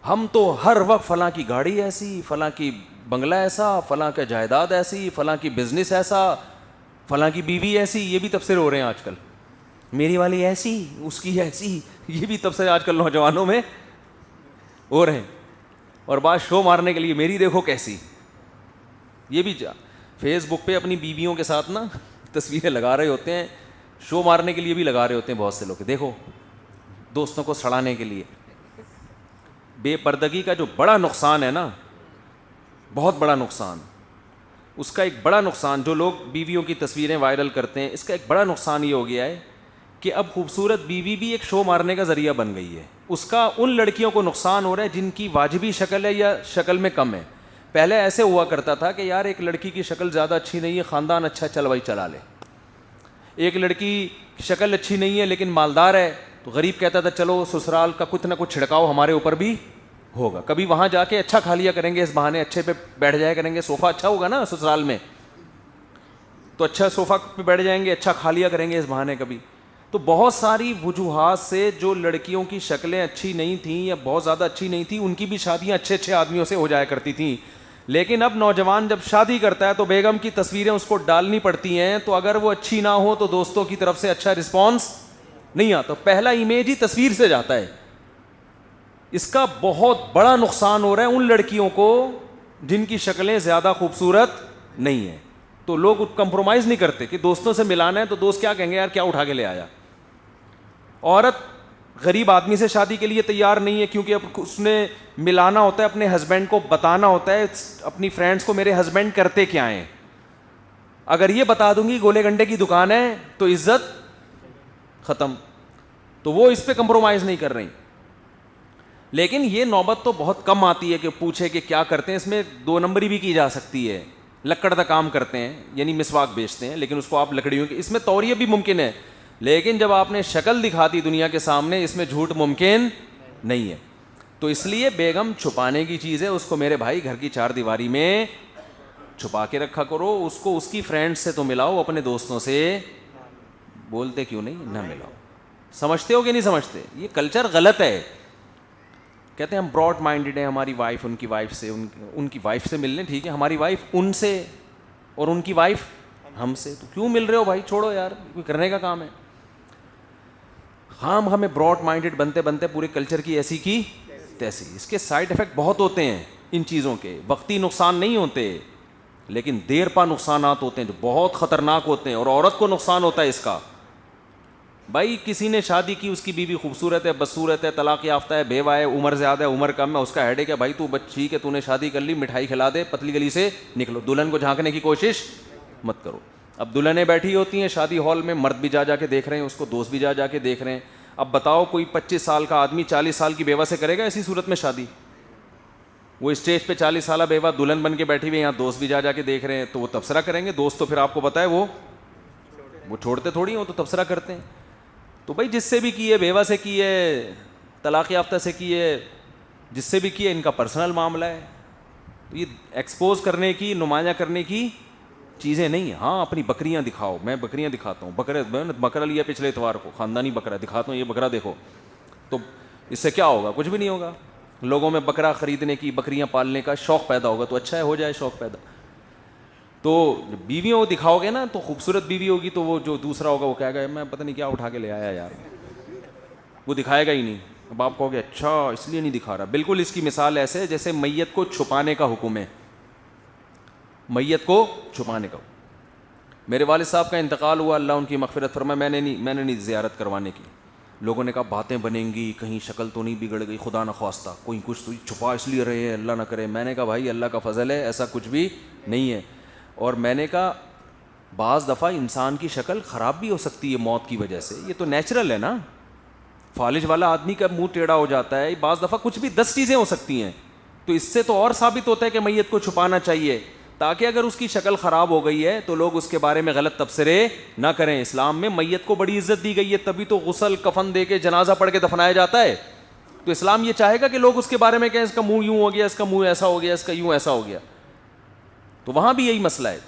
ہم تو ہر وقت فلاں کی گاڑی ایسی, فلاں کی بنگلہ ایسا, فلاں کا جائیداد ایسی, فلاں کی بزنس ایسا, فلاں کی بیوی ایسی. یہ بھی تبصرے ہو رہے ہیں آج کل, میری والی ایسی, اس کی ایسی. یہ بھی تبصرے آج کل نوجوانوں میں ہو رہے ہیں. اور بات شو مارنے کے لیے میری دیکھو کیسی. یہ بھی فیس بک پہ اپنی بیویوں کے ساتھ نا تصویریں لگا رہے ہوتے ہیں, شو مارنے کے لیے بھی لگا رہے ہوتے ہیں بہت سے لوگ. دیکھو دوستوں کو سڑانے کے لیے. بے پردگی کا جو بڑا نقصان ہے نا, بہت بڑا نقصان, اس کا ایک بڑا نقصان, جو لوگ بیویوں کی تصویریں وائرل کرتے ہیں, اس کا ایک بڑا نقصان یہ ہو گیا ہے کہ اب خوبصورت بیوی بھی ایک شو مارنے کا ذریعہ بن گئی ہے. اس کا ان لڑکیوں کو نقصان ہو رہا ہے جن کی واجبی شکل ہے یا شکل میں کم ہے. پہلے ایسے ہوا کرتا تھا کہ یار ایک لڑکی کی شکل زیادہ اچھی نہیں ہے, خاندان اچھا, چل بھائی چلا لے. ایک لڑکی شکل اچھی نہیں ہے لیکن مالدار ہے, تو غریب کہتا تھا چلو سسرال کا کچھ نہ کچھ چھڑکاؤ ہمارے اوپر بھی ہوگا, کبھی وہاں جا کے اچھا کھا لیا کریں گے, اس بہانے اچھے پہ بیٹھ جایا کریں گے, صوفہ اچھا ہوگا نا سسرال میں, تو اچھا صوفہ پہ بیٹھ جائیں گے, اچھا کھا لیا کریں گے اس بہانے کبھی. تو بہت ساری وجوہات سے جو لڑکیوں کی شکلیں اچھی نہیں تھیں یا بہت زیادہ اچھی نہیں تھیں, ان کی بھی شادیاں اچھے اچھے آدمیوں سے ہو جایا کرتی تھیں. لیکن اب نوجوان جب شادی کرتا ہے تو بیگم کی تصویریں اس کو ڈالنی پڑتی ہیں, تو اگر وہ اچھی نہ ہو تو دوستوں کی طرف سے اچھا رسپانس نہیں آتا. پہلا امیج ہی تصویر سے جاتا ہے. اس کا بہت بڑا نقصان ہو رہا ہے ان لڑکیوں کو جن کی شکلیں زیادہ خوبصورت نہیں ہیں. تو لوگ کمپرومائز نہیں کرتے کہ دوستوں سے ملانا ہے تو دوست کیا کہیں گے, یار کیا اٹھا کے لے آیا. عورت غریب آدمی سے شادی کے لیے تیار نہیں ہے کیونکہ اب اس نے ملانا ہوتا ہے, اپنے ہسبینڈ کو بتانا ہوتا ہے اپنی فرینڈس کو میرے ہسبینڈ کرتے کیا ہیں. اگر یہ بتا دوں گی گولے گنڈے کی دکان ہے تو عزت ختم. تو وہ اس پہ کمپرومائز نہیں کر رہی. لیکن یہ نوبت تو بہت کم آتی ہے کہ پوچھے کہ کیا کرتے ہیں. اس میں 2 نمبری بھی کی جا سکتی ہے. لکڑ کا کام کرتے ہیں یعنی مسواک بیچتے ہیں, لیکن اس کو آپ لکڑیوں کی, اس میں توریہ بھی ممکن ہے. لیکن جب آپ نے شکل دکھا دی دنیا کے سامنے, اس میں جھوٹ ممکن نہیں ہے. تو اس لیے بیگم چھپانے کی چیز ہے, اس کو میرے بھائی گھر کی 4 دیواری میں چھپا کے رکھا کرو. اس کو اس کی فرینڈ سے تو ملاؤ, اپنے دوستوں سے بولتے کیوں نہیں نہ ملاؤ. سمجھتے ہو کہ نہیں سمجھتے؟ یہ کلچر غلط ہے. کہتے ہیں ہم براڈ مائنڈیڈ ہیں, ہماری وائف ان کی وائف سے, ان کی وائف سے مل لیں, ٹھیک ہے, ہماری وائف ان سے اور ان کی وائف ہم سے, تو کیوں مل رہے ہو بھائی, چھوڑو یار, کوئی کرنے کا کام ہے. ہمیں براڈ مائنڈیڈ بنتے بنتے پورے کلچر کی ایسی کی تیسی. اس کے سائڈ افیکٹ بہت ہوتے ہیں ان چیزوں کے. وقتی نقصان نہیں ہوتے لیکن دیر پا نقصانات ہوتے ہیں جو بہت خطرناک ہوتے ہیں, اور عورت کو نقصان ہوتا ہے اس کا. بھائی کسی نے شادی کی, اس کی بیوی خوبصورت ہے, بدصورت ہے, طلاق یافتہ ہے, بیوہ ہے, عمر زیادہ ہے, عمر کم ہے, اس کا ہیڈیک ہے, بھائی تو ٹھیک ہے, تو نے شادی کر لی, مٹھائی کھلا دے, پتلی گلی سے نکلو. دلہن کو جھانکنے کی کوشش مت کرو. اب دلہنیں بیٹھی ہوتی ہیں شادی ہال میں, مرد بھی جا کے دیکھ رہے ہیں اس کو, دوست بھی جا کے دیکھ رہے ہیں. اب بتاؤ کوئی 25 سال کا آدمی 40 سال کی بیوہ سے کرے گا ایسی صورت میں شادی؟ وہ اسٹیج پہ 40 سالہ بیوہ دلہن بن کے بیٹھی ہوئی, یہاں دوست بھی جا کے دیکھ رہے ہیں, تو وہ تبصرہ کریں گے. دوست تو پھر آپ کو پتہ ہے وہ چھوڑتے تھوڑی ہیں, وہ تو تبصرہ کرتے ہیں. تو بھائی جس سے بھی کی ہے, بیوہ سے کی ہے, طلاق یافتہ سے کی ہے, جس سے بھی کی ہے, ان کا پرسنل معاملہ ہے. تو یہ ایکسپوز کرنے کی, نمایاں کرنے کی چیزیں نہیں ہیں. ہاں اپنی بکریاں دکھاؤ, میں بکریاں دکھاتا ہوں, بکرا لیا پچھلے اتوار کو, خاندانی بکرا دکھاتا ہوں, یہ بکرا دیکھو. تو اس سے کیا ہوگا؟ کچھ بھی نہیں ہوگا. لوگوں میں بکرا خریدنے کی, بکریاں پالنے کا شوق پیدا ہوگا, تو اچھا ہے, ہو جائے شوق پیدا. تو بیویوں کو دکھاؤ گے نا, تو خوبصورت بیوی ہوگی تو وہ جو دوسرا ہوگا وہ کہے گا میں پتہ نہیں کیا اٹھا کے لے آیا یار, وہ دکھائے گا ہی نہیں. اب آپ کہو گے اچھا اس لیے نہیں دکھا رہا. بالکل اس کی مثال ایسے ہے جیسے میت کو چھپانے کا حکم ہے, میت کو چھپانے کا. میرے والد صاحب کا انتقال ہوا, اللہ ان کی مغفرت فرمائے, میں نے نہیں زیارت کروانے کی. لوگوں نے کہا باتیں بنیں گی, کہیں شکل تو نہیں بگڑ گئی, خدا نہ خواستہ کوئی کچھ تو چھپا اس لیے رہے ہیں, اللہ نہ کرے. میں نے کہا بھائی اللہ کا فضل ہے, ایسا کچھ بھی نہیں ہے. اور میں نے کہا بعض دفعہ انسان کی شکل خراب بھی ہو سکتی ہے موت کی وجہ سے, یہ تو نیچرل ہے نا. فالج والا آدمی کا منہ ٹیڑھا ہو جاتا ہے, بعض دفعہ کچھ بھی 10 چیزیں ہو سکتی ہیں. تو اس سے تو اور ثابت ہوتا ہے کہ میت کو چھپانا چاہیے, تاکہ اگر اس کی شکل خراب ہو گئی ہے تو لوگ اس کے بارے میں غلط تبصرے نہ کریں. اسلام میں میت کو بڑی عزت دی گئی ہے, تبھی تو غسل کفن دے کے جنازہ پڑھ کے دفنایا جاتا ہے. تو اسلام یہ چاہے گا کہ لوگ اس کے بارے میں کہیں اس کا منہ یوں ہو گیا, اس کا منہ ایسا ہو گیا, اس کا یوں ایسا ہو گیا. تو وہاں بھی یہی مسئلہ ہے.